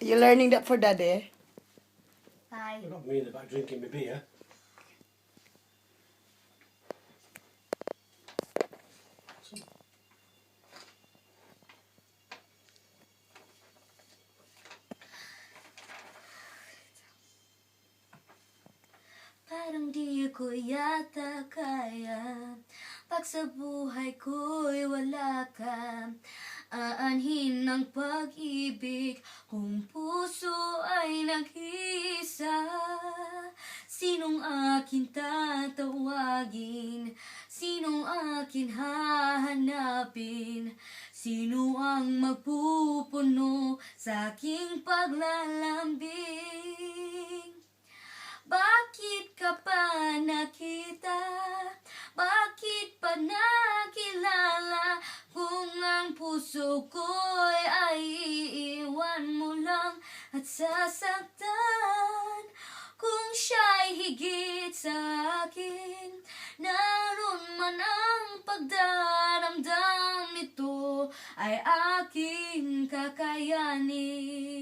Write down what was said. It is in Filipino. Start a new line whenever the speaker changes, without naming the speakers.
You learning that for Daddy?
Hi.
I've got me in the back drinking my beer.
Parang di ko yata kaya pag sa buhay ko'y wala ka. Aanhin ng pag-ibig kung puso ay nag-iisa. Sinong akin tatawagin? Sinong akin hahanapin? Sino ang magpupuno sa aking paglalambing? Bakit ka pa nakita? Bakit pa nakilala? Kung ang puso ko'y ay iiwan mo lang at sasaktan. Kung siya'y higit sa akin, naroon man ang pagdaramdam, ito ay aking kakayanin.